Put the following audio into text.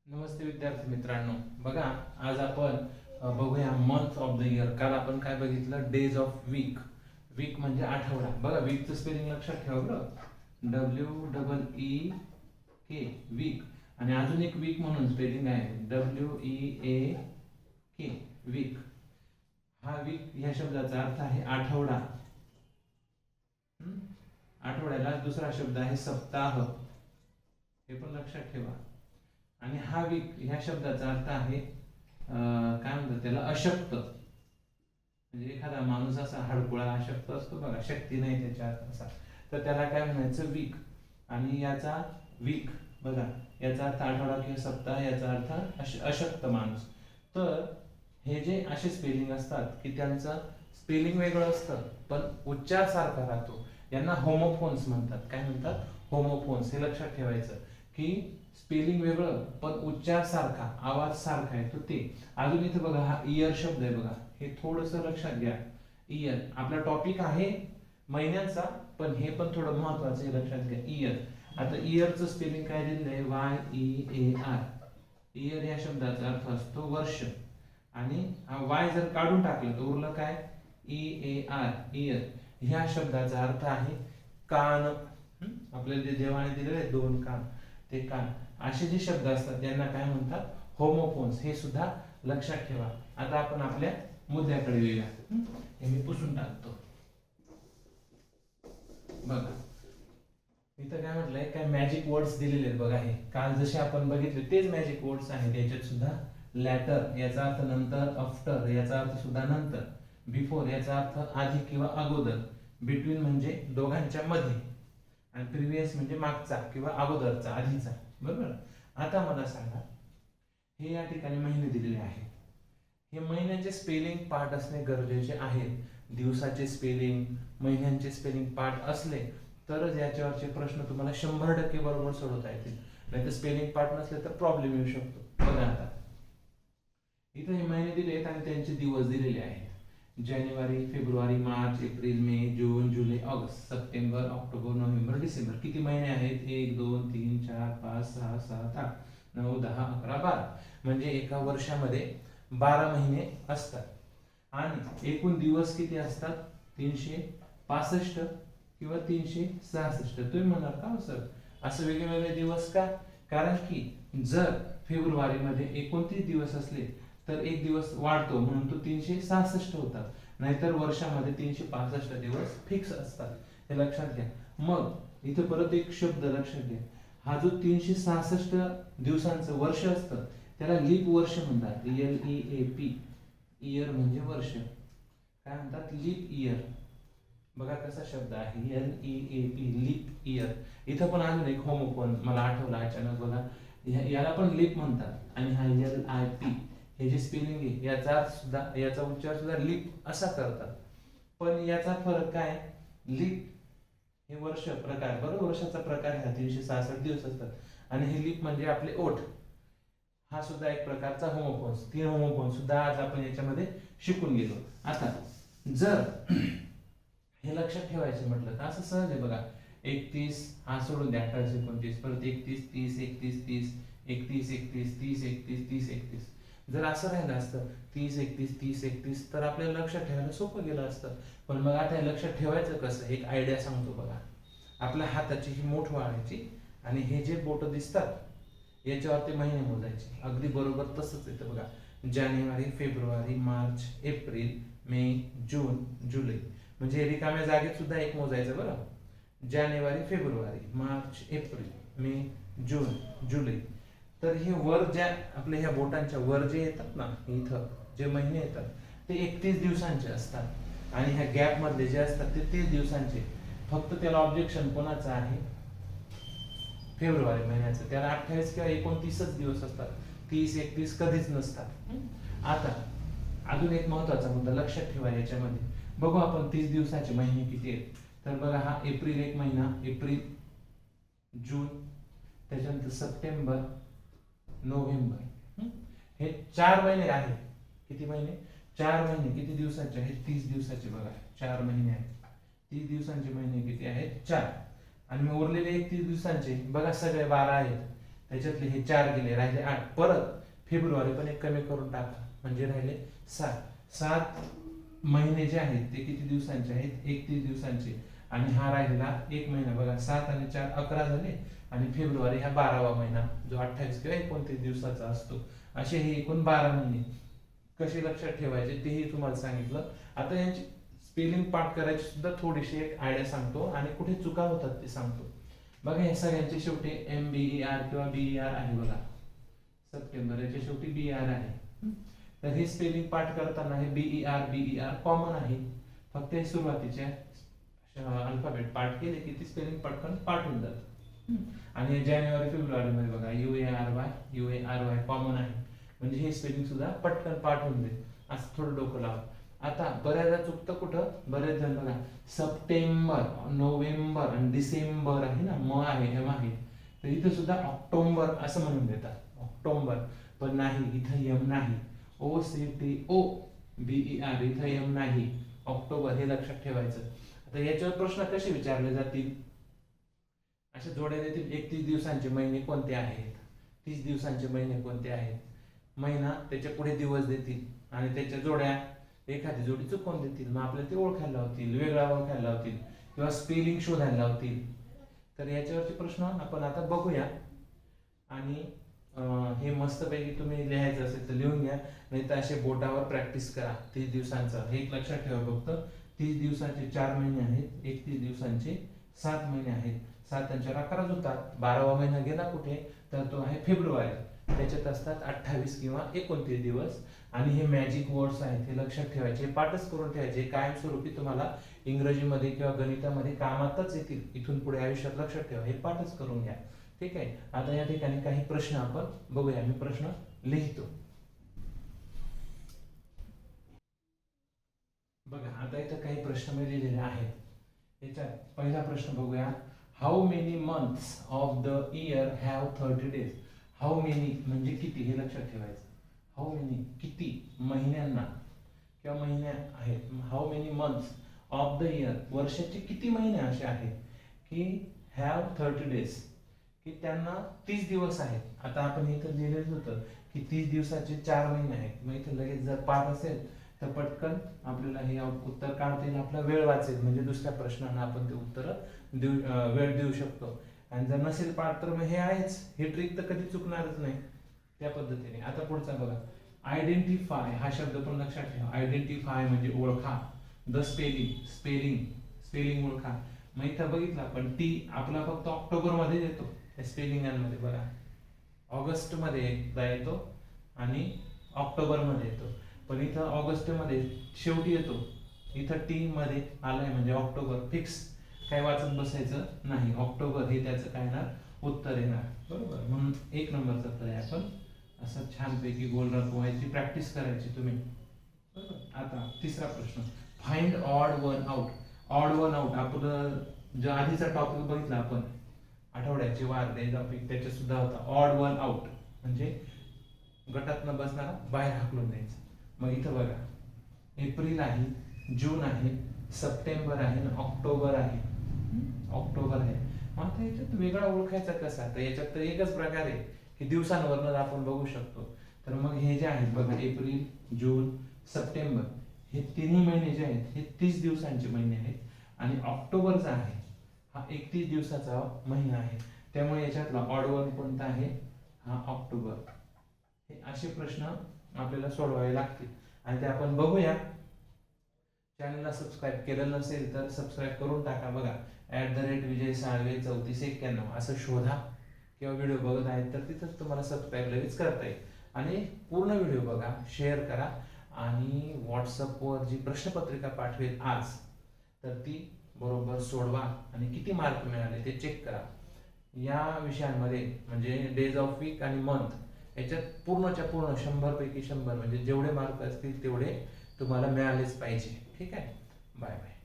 नमस्ते विद्यार्थी मित्रांनो, बघा आज आपण बघूया मंथ ऑफ द इयर. काल आपण काय बघितलं? Days of weak. वीक म्हणजे आठवडा. बघा वीकचं स्पेलिंग लक्षात ठेवा बरं. WEEK week. आणि अजून एक वीक म्हणून स्पेलिंग आहे WEAK वीक. हा वीक ह्या शब्दाचा अर्थ आहे आठवडा. आठवड्याला दुसरा शब्द आहे सप्ताह, हे पण लक्षात ठेवा. आणि हा वीक ह्या शब्दाचा अर्थ आहे काय म्हणतात त्याला, अशक्त. म्हणजे एखादा माणूस असा हडकुळा अशक्त असतो बघा, शक्ती नाही त्याच्यात असा, तर त्याला काय म्हणायचं? वीक. आणि याचा वीक बघा, याचा अर्थ आठवडा किंवा सप्ताह, याचा अर्थ अशक्त माणूस. तर हे जे असे स्पेलिंग असतात की त्यांचं स्पेलिंग वेगळं असतं पण उच्चार सारखा राहतो, यांना होमोफोन्स म्हणतात. काय म्हणतात? होमोफोन्स. हे लक्षात ठेवायचं की स्पेलिंग वेगळं पण उच्चार सारखा, आवाज सारखा आहे तो ते. अजून इथे बघा हा इयर शब्द आहे बघा, हे थोडस लक्षात घ्या. इयर आपला टॉपिक आहे महिन्यांचा, पण हे पण थोडं महत्वाचं आहे, लक्षात घ्या. इयर. आता इयरचं स्पेलिंग काय दिलेलं आहे? YEAR. इयर या शब्दाचा अर्थ असतो वर्ष. आणि वाय जर काढून टाकलं तर उरलं काय? EAR year. ह्या शब्दाचा अर्थ आहे कान. आपल्याला जे देवाने दिलेले आहेत दोन कान, ते कान. असे जे शब्द असतात त्यांना काय म्हणतात? होमोफोन्स. हे सुद्धा लक्षात ठेवा. आता आपण आपल्या मुद्द्याकडे येऊया. हे मी पुसून टाकतो. बघा इथं काय म्हटलंय, काय मॅजिक वर्ड्स दिलेले आहेत बघा. हे काल जसे आपण बघितले तेच मॅजिक वर्ड्स आहेत. याच्यात सुद्धा लॅटर याचा अर्थ नंतर, आफ्टर याचा अर्थ सुद्धा नंतर, बिफोर याचा अर्थ आधी किंवा अगोदर, बिटवीन म्हणजे दोघांच्या मध्ये, आणि प्रिव्हियस म्हणजे मागचा किंवा अगोदरचा, आधीचा. बरोबर. आता मला सांगा, हे या ठिकाणी महिने दिलेले आहेत. हे महिन्यांचे स्पेलिंग पाठ असणे गरजेचे आहे. दिवसाचे स्पेलिंग, महिन्यांचे स्पेलिंग पाठ असले तरच याच्यावरचे प्रश्न तुम्हाला 100% बरोबर सोडवता येतील. नाही तर स्पेलिंग पाठ नसले तर प्रॉब्लेम येऊ शकतो. बघा आता इथे हे महिने दिले आहेत आणि त्यांचे दिवस दिलेले आहेत. जानेवारी, फेब्रुवारी, मार्च, एप्रिल, मे, जून, जुलै, ऑगस्ट, सप्टेंबर, ऑक्टोबर, नोव्हेंबर, डिसेंबर. किती महिने आहेत? 1 2 3 4 5 6 7 8 9 10 11 12. म्हणजे एका वर्षामध्ये 12 महिने असतात. आणि एकूण दिवस किती असतात? 365 किंवा 366. तुम्ही म्हणाल का सर असं वेगवेगळे दिवस का? कारण की जर फेब्रुवारीमध्ये 29 दिवस असले तर एक दिवस वाढतो म्हणून तो 366 होतात. नाहीतर वर्षामध्ये 365 दिवस फिक्स असतात. हे लक्षात घ्या. मग इथे परत एक शब्द लक्षात घ्या. हा जो 366 दिवसांचं वर्ष असतं त्याला लीप वर्ष म्हणतात. LEAP. इयर म्हणजे वर्ष. काय म्हणतात? Leap year. बघा कसा शब्द आहे, LEAP, लीप इयर. इथं पण अजून एक होमोफोन मला आठवला अचानक. बघा याला पण लीप म्हणतात. आणि हा LIP हे जे स्पेलिंग आहे याचा अर्थ सुद्धा, याचा उच्चार सुद्धा लीप असा करतात. पण याचा फरक काय? लीप हे वर्ष प्रकार, बरोबर, वर्षाचा प्रकार हा 366 दिवस असतात. आणि हे लीप म्हणजे आपले ओठ. हा सुद्धा एक प्रकारचा होमोफोन्स. 3 होमोफोन्स सुद्धा आज आपण याच्यामध्ये शिकून गेलो. आता जर हे लक्षात ठेवायचं म्हटलं तर असं सहज आहे बघा. 31 हा सोडून द्या, 28 29, परत 31 30 31 30 31 31 30 31 30 31. जर असं राहिलं असतं 30 31 30 31 तर आपल्याला लक्षात ठेवायला सोपं गेलं असतं. पण मग आता हे लक्षात ठेवायचं कसं? एक आयडिया सांगतो बघा. आपल्या हाताची ही मूठ वाढायची आणि हे जे बोट दिसतात याच्यावरती महिने मोजायचे. अगदी बरोबर तसंच येतं बघा. जानेवारी, फेब्रुवारी, मार्च, एप्रिल, मे, जून, जुलै. म्हणजे रिकाम्या जागेत सुद्धा एक मोजायचं बरं. जानेवारी, फेब्रुवारी, मार्च, एप्रिल, मे, जून, जुलै. तर हे वर ज्या आपल्या ह्या बोटांच्या वर जे येतात ना, इथं जे महिने येतात ते 31 दिवसांचे असतात. आणि ह्या गॅप मधले जे असतात ते 30 दिवसांचे. फक्त त्याला ऑब्जेक्शन कोणाचं आहे? फेब्रुवारी महिन्याचं. त्याला 28 किंवा 29 दिवस असतात. 30 31 कधीच नसतात. आता अजून एक महत्वाचा मुद्दा लक्षात ठेवा याच्यामध्ये. बघू आपण 30 दिवसाचे महिने किती आहेत. तर बघा हा एप्रिल एक महिना, एप्रिल, जून, त्याच्यानंतर सप्टेंबर, नोव्हेंबर. हे 4 महिने आहेत. किती महिने? 4 महिने. किती दिवसाचे आहेत? 30 दिवसाचे. बघा 4 महिने आहेत. 30 दिवसांचे महिने किती आहेत? 4. आणि मग उरलेले 31 दिवसांचे बघा सगळे 12 आहेत. त्याच्यातले हे 4 गेले, राहिले 8. परत फेब्रुवारी पण एक कमी करून टाका म्हणजे राहिले 7. 7 महिने जे आहेत ते किती दिवसांचे आहेत? 31 दिवसांचे. आणि हा राहिला 1 महिना. बघा 7 आणि 4 11 झाले आणि फेब्रुवारी हा 12वा महिना जो 28 किंवा 29 दिवसाचा असतो. असे हे एकूण 12 महिने कसे लक्षात ठेवायचे तेही तुम्हाला सांगितलं. आता यांची स्पेलिंग पाठ करायची सुद्धा थोडीशी एक आयडिया सांगतो आणि कुठे चुका होतात ते सांगतो. बघा हे सगळ्यांचे शेवटी MBER किंवा BER आहे. बघा सप्टेंबर याच्या शेवटी BR आहे. तर हे स्पेलिंग पाठ करताना हे BER कॉमन आहे. फक्त हे सुरुवातीच्या अल्फाबेट पाठ केले की ती स्पेलिंग पटकन पाठ होऊन जात. आणि जानेवारी फेब्रुवारी मध्ये बघा UARY कॉमन आहे म्हणजे हे स्पेलिंग सुद्धा पटकन पाठ होऊन जाईल. असं थोडं डोकं लावा. आता बऱ्याचदा चुकतं कुठं? बरेच जण बघा सप्टेंबर, नोव्हेंबर आणि डिसेंबर आहे ना, म आहे, एम आहे, तर इथं सुद्धा ऑक्टोबर असं म्हणून देतात. ऑक्टोबर पण नाही, इथं एम नाही. OCTOBER इथं एम नाही, ऑक्टोबर हे लक्षात ठेवायचं. आता याच्यावर प्रश्न कसे विचारले जातील? अशा जोड्या देतील. 31 दिवसांचे महिने कोणते आहेत? 30 दिवसांचे महिने कोणते आहेत? महिना त्याच्या पुढे दिवस देतील आणि त्याच्या जोड्या एखादी जोडी चुकवून देतील. मग आपल्याला ते ओळखायला लावतील, वेगळा ओळखायला लावतील किंवा स्पेलिंग शोधायला लावतील. तर याच्यावरचे प्रश्न आपण आता बघूया. आणि हे मस्तपैकी तुम्ही लिहायचं असेल तर लिहून घ्या, नाही तर असे बोटावर प्रॅक्टिस करा. 30 दिवसांचं हे एक लक्षात ठेवा. फक्त 30 दिवसांचे 4 महिने आहेत, 31 दिवसांचे 7 महिने आहेत. 7 आणि 4 11 होतात. 12वा महिना गेला कुठे? तर तो आहे फेब्रुवारी. त्याच्यात असतात 28 किंवा 29 दिवस. आणि हे मॅजिक वर्ड्स आहेत, हे लक्षात ठेवायचे, पाठच करून ठेवायचे. कायमस्वरूपी तुम्हाला इंग्रजीमध्ये किंवा गणितामध्ये कामातच येतील. इथून पुढे आयुष्यात लक्षात ठेवा, हे पाठच करून घ्या. ठीक आहे. आता या ठिकाणी काही प्रश्न आपण बघूया. मी प्रश्न लिहितो. बघा आता इथं काही प्रश्न मी लिहिलेले आहेत. याच्यात पहिला प्रश्न बघूया. How many months of the year have 30 days? How many म्हणजे किती हे लक्षात ठेवायचं. हाऊ मेनी किती महिन्यांना किंवा महिन्या आहेत. How many months of the year वर्षाचे किती महिने असे आहेत की हॅव 30 डेज की त्यांना 30 दिवस आहेत. आता आपण इथं लिहिलेलं होतं की 30 दिवसाचे 4 महिने आहेत. मग इथं लगेच जर 5 असेल तर पटकन आपल्याला हे उत्तर काढता येईल, आपला वेळ वाचेल. म्हणजे दुसऱ्या प्रश्नांना आपण ते उत्तर वेळ देऊ शकतो. आणि जर नसेल पाठ तर मग हे आहेच, हे ट्रिक तर कधी चुकणारच नाही त्या पद्धतीने. आता पुढचा बघा. आयडेंटिफाय हा शब्द पण लक्षात ठेवा. आयडेंटिफाय म्हणजे ओळखा. द स्पेलिंग ओळखा. मग इथं बघितलं आपण टी आपला फक्त ऑक्टोबर मध्ये येतो स्पेलिंगांमध्ये. बघा ऑगस्ट मध्ये एकदा येतो आणि ऑक्टोबर मध्ये येतो. पण इथं ऑगस्ट मध्ये शेवटी येतो, इथं टी मध्ये आलाय म्हणजे ऑक्टोबर फिक्स. काय वाचत बसायचं नाही. ऑक्टोबर हे त्याचं काय येणार? उत्तर येणार. बरोबर. म्हणून 1 नंबरचा पर्याय आपण असं छानपैकी गोल रंगवायची प्रॅक्टिस करायची तुम्ही. बरोबर. आता तिसरा प्रश्न. Find odd one out. Odd one out आपलं जो आधीचा टॉपिक बघितला आपण आठवड्याचे वार टॉपिक, त्याच्यात सुद्धा होता ऑड वन आउट म्हणजे गटात न बसणारा बाहेर हाकलून द्यायचं. मग इथं बघा एप्रिल आहे, जून आहे, सप्टेंबर आहे आणि ऑक्टोबर आहे. ऑक्टोबर आहे. मग आता याच्यात वेगळा ओळखायचा कसा? तर याच्यात तर एकच प्रकार आहे की दिवसांवरनं आपण बघू शकतो. तर मग हे जे आहेत बघा एप्रिल, जून, सप्टेंबर हे तिन्ही महिने जे आहेत हे 30 दिवसांचे महिने आहेत. आणि ऑक्टोबर जो आहे हा 31 दिवसाचा महिना आहे. त्यामुळे याच्यातला ऑड वन कोणता आहे? हा ऑक्टोबर. हे असे प्रश्न आपल्याला सोडवावे लागतील आणि ते आपण बघूया. चॅनलला सबस्क्राईब केलं नसेल तर सबस्क्राईब करून टाका. बघा @विजय साळवे 3491 असं शोधा किंवा व्हिडिओ बघत आहेत तर तिथंच तुम्हाला सबस्क्राईब लगेच करता येईल. आणि पूर्ण व्हिडिओ बघा, शेअर करा आणि व्हॉट्सअपवर जी प्रश्नपत्रिका पाठवेल आज तर ती बरोबर सोडवा आणि किती मार्क मिळाले ते चेक करा. या विषयांमध्ये म्हणजे डेज ऑफ वीक आणि मंथ याच्यात पूर्णच्या पूर्ण 100 पैकी 100 म्हणजे जेवढे मार्क असतील तेवढे तुम्हाला मिळालेच पाहिजे. ठीक आहे. Bye bye.